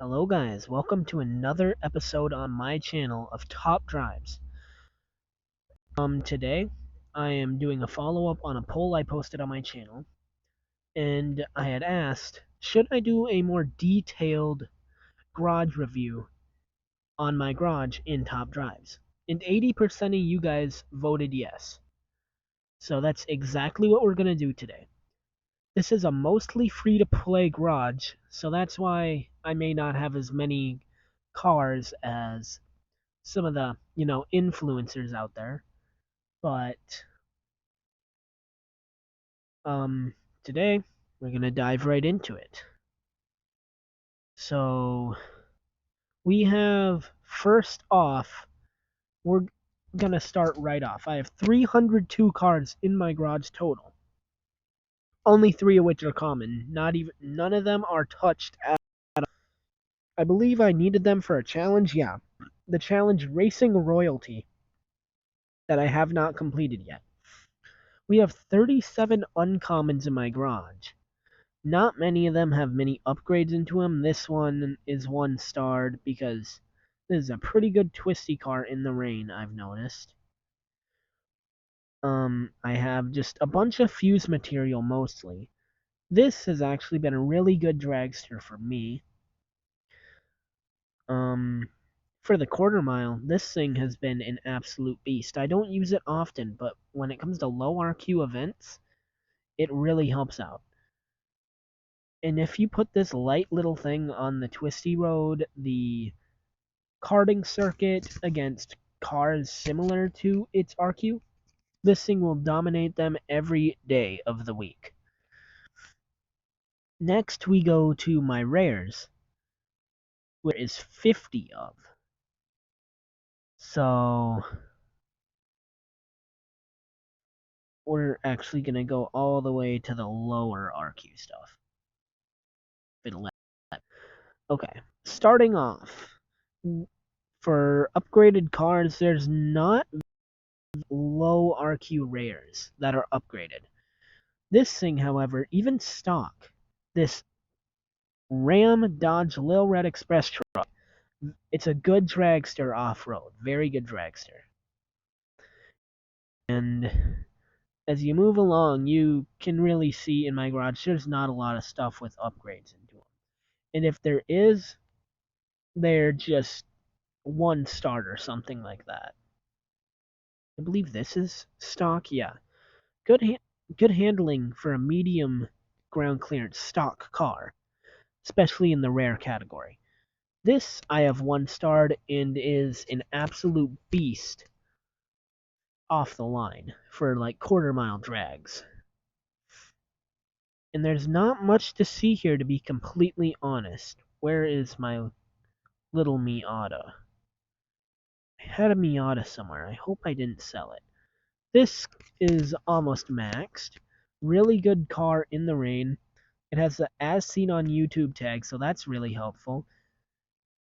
Hello guys, welcome to another episode on my channel of Top Drives. Today I am doing a follow-up on a poll I posted on my channel, and I had asked, should I do a more detailed garage review on my garage in Top Drives? And 80% of you guys voted yes. So that's exactly what we're going to do today. This is a mostly free-to-play garage, so that's why I may not have as many cars as some of the, influencers out there. But um today we're going to dive right into it. So, we have first off, we're going to start right off. I have 302 cars in my garage total. Only 3 of which are common. Not even none of them are touched at all. I believe I needed them for a challenge. Yeah. The challenge Racing Royalty that I have not completed yet. We have 37 uncommons in my garage. Not many of them have many upgrades into them. This one is 1-starred because this is a pretty good twisty car in the rain, I've noticed. I have just a bunch of fuse material mostly. This has actually been a really good dragster for me. For the quarter mile, this thing has been an absolute beast. I don't use it often, but when it comes to low RQ events, it really helps out. And if you put this light little thing on the twisty road, the karting circuit against cars similar to its RQ, this thing will dominate them every day of the week. Next, we go to my rares, where is 50 of. So, we're actually going to go all the way to the lower RQ stuff. Okay, starting off, for upgraded cars, there's not low RQ rares that are upgraded. This thing, however, even stock, this Ram Dodge Lil Red Express truck, it's a good dragster off-road, very good dragster. And as you move along, you can really see in my garage there's not a lot of stuff with upgrades into them. And if there is, they're just 1-star or something like that. I believe this is stock, yeah. Good good handling for a medium ground clearance stock car, especially in the rare category. This I have 1-starred and is an absolute beast off the line for like quarter mile drags. And there's not much to see here, to be completely honest. Where is my little Miata? I had a Miata somewhere. I hope I didn't sell it. This is almost maxed. Really good car in the rain. It has the as seen on YouTube tag, so that's really helpful.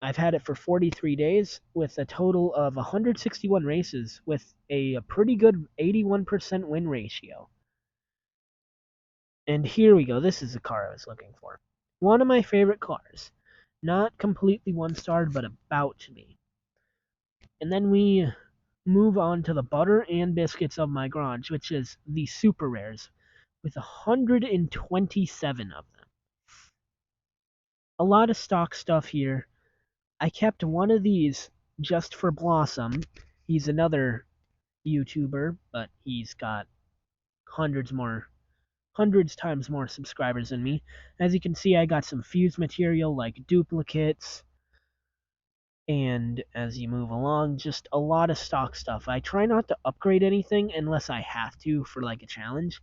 I've had it for 43 days with a total of 161 races with a pretty good 81% win ratio. And here we go. This is the car I was looking for. One of my favorite cars. Not completely 1-starred, but about to be. And then we move on to the butter and biscuits of my garage, which is the super rares, with 127 of them. A lot of stock stuff here. I kept one of these just for Blossom. He's another YouTuber, but he's got hundreds times more subscribers than me. As you can see, I got some fuse material like duplicates, and as you move along, just a lot of stock stuff. I try not to upgrade anything unless I have to for like a challenge.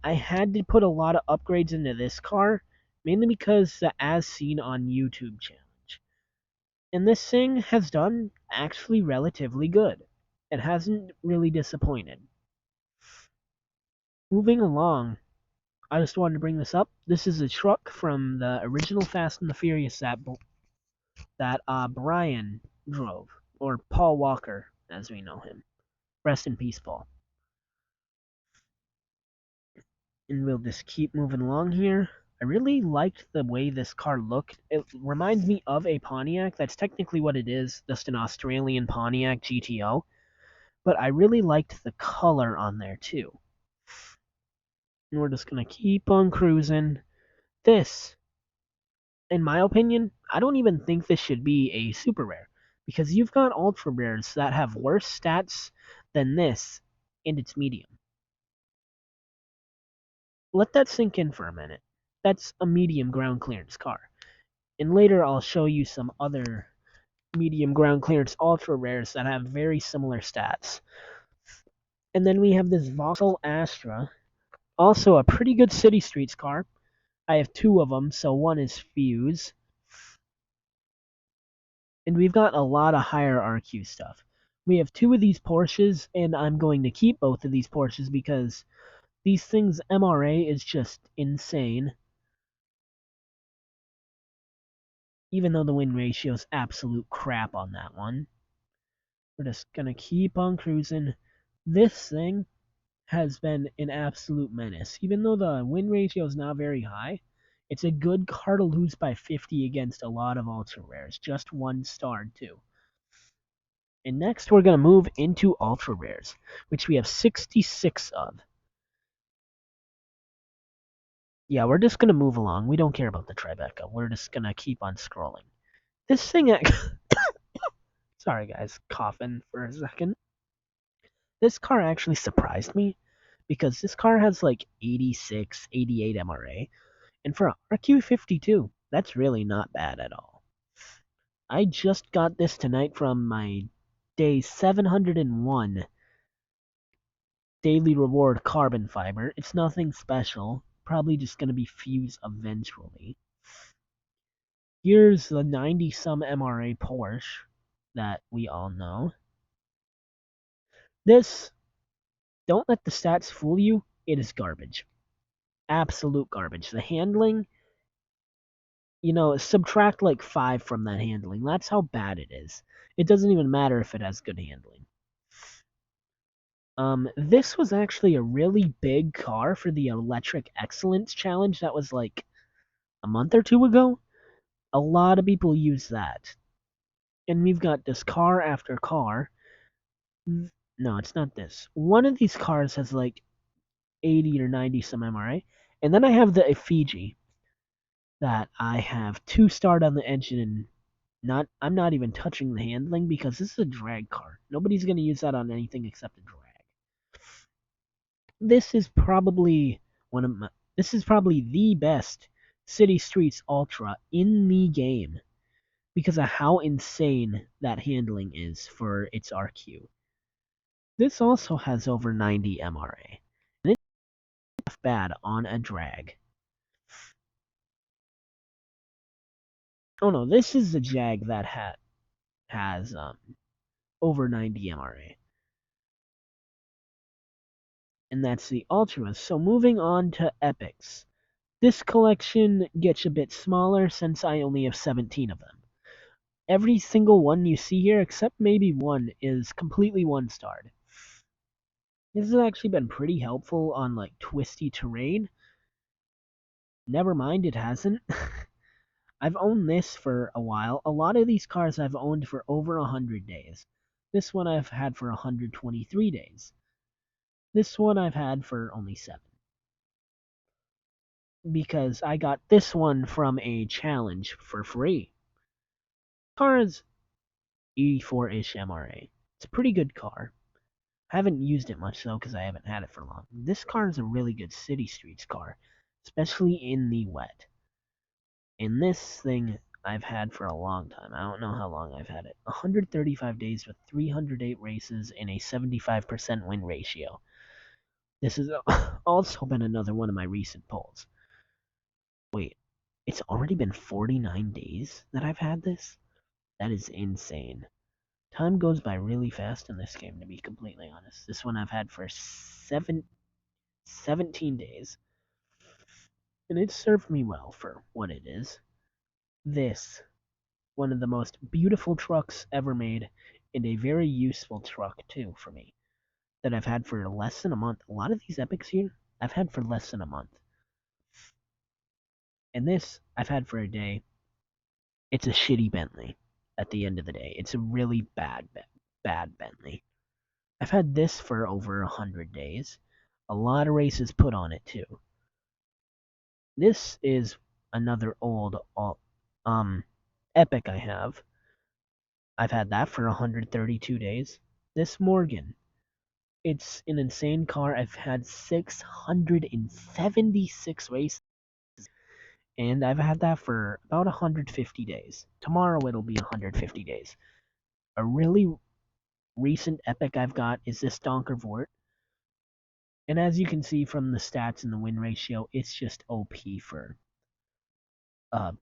I had to put a lot of upgrades into this car, mainly because the as seen on YouTube challenge. And this thing has done actually relatively good. It hasn't really disappointed. Moving along, I just wanted to bring this up. This is a truck from the original Fast and the Furious that Brian drove, or Paul Walker, as we know him. Rest in peace, Paul. And we'll just keep moving along here. I really liked the way this car looked. It reminds me of a Pontiac. That's technically what it is, just an Australian Pontiac GTO. But I really liked the color on there too. And we're just gonna keep on cruising. This, in my opinion, I don't even think this should be a super rare. Because you've got ultra rares that have worse stats than this, and it's medium. Let that sink in for a minute. That's a medium ground clearance car. And later I'll show you some other medium ground clearance ultra rares that have very similar stats. And then we have this Vauxhall Astra, also a pretty good city streets car. I have two of them, so one is Fuse. And we've got a lot of higher RQ stuff. We have two of these Porsches, and I'm going to keep both of these Porsches because these things' MRA is just insane. Even though the win ratio is absolute crap on that one. We're just going to keep on cruising. This thing has been an absolute menace. Even though the win ratio is not very high, it's a good car to lose by 50 against a lot of ultra rares. Just one starred too. And next we're going to move into ultra rares, which we have 66 of. Yeah, we're just going to move along. We don't care about the Tribeca. We're just going to keep on scrolling. This thing... Sorry guys, coughing for a second. This car actually surprised me because this car has like 86, 88 MRA. And for a RQ52, that's really not bad at all. I just got this tonight from my day 701 daily reward carbon fiber. It's nothing special. Probably just going to be Fuse eventually. Here's the 90 some MRA Porsche that we all know. This, don't let the stats fool you, it is garbage. Absolute garbage. The handling, subtract like 5 from that handling. That's how bad it is. It doesn't even matter if it has good handling. This was actually a really big car for the Electric Excellence Challenge that was like a month or two ago. A lot of people use that. And we've got this car after car. No, it's not this. One of these cars has like 80 or 90 some MRA. And then I have the Effigy that I have 2-starred on the engine and I'm not even touching the handling because this is a drag car. Nobody's gonna use that on anything except a drag. This is probably the best City Streets Ultra in the game because of how insane that handling is for its RQ. This also has over 90 MRA, and it's bad on a drag. Oh no, this is the Jag that has over 90 MRA. And that's the Ultras. So moving on to Epics. This collection gets a bit smaller since I only have 17 of them. Every single one you see here, except maybe one, is completely 1-starred. This has actually been pretty helpful on like twisty terrain. Never mind, it hasn't. I've owned this for a while. A lot of these cars I've owned for over 100 days. This one I've had for 123 days. This one I've had for only 7. Because I got this one from a challenge for free. Car is 84-ish MRA. It's a pretty good car. I haven't used it much though because I haven't had it for long. This car is a really good city streets car, especially in the wet. And this thing I've had for a long time. I don't know how long I've had it. 135 days with 308 races and a 75% win ratio. This has also been another one of my recent polls. Wait, it's already been 49 days that I've had this? That is insane. Time goes by really fast in this game, to be completely honest. This one I've had for 17 days. And it served me well for what it is. This, one of the most beautiful trucks ever made, and a very useful truck, too, for me, that I've had for less than a month. A lot of these epics here, I've had for less than a month. And this I've had for a day. It's a shitty Bentley at the end of the day. It's a really bad Bentley. I've had this for over 100 days. A lot of races put on it too. This is another old Epic I have. I've had that for 132 days. This Morgan, it's an insane car. I've had 676 races, and I've had that for about 150 days. Tomorrow it'll be 150 days. A really recent Epic I've got is this Donkervort. And as you can see from the stats and the win ratio, it's just OP for uh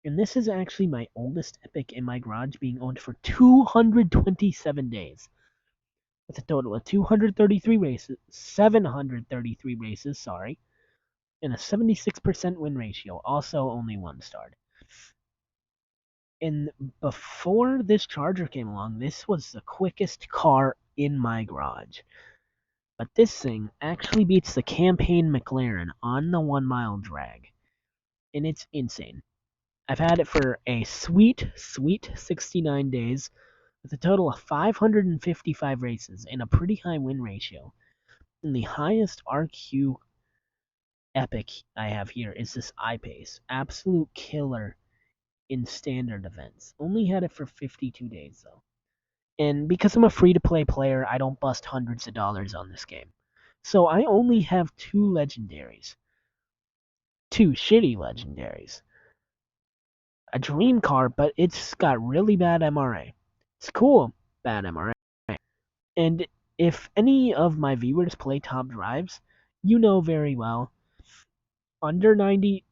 and this is actually my oldest Epic in my garage, being owned for 227 days. With a total of 233 races, 733 races, sorry, and a 76% win ratio, also only one starred. And before this Charger came along, this was the quickest car in my garage. But this thing actually beats the Campaign McLaren on the 1 mile drag. And it's insane. I've had it for a sweet 69 days with a total of 555 races and a pretty high win ratio. And the highest RQ Epic I have here is this I-Pace. Absolute killer in standard events. Only had it for 52 days though. And because I'm a free-to-play player, I don't bust hundreds of dollars on this game. So I only have two legendaries. Two shitty legendaries. A dream car, but it's got really bad MRA. It's cool, bad MRA. And if any of my viewers play Top Drives, you know very well, under 90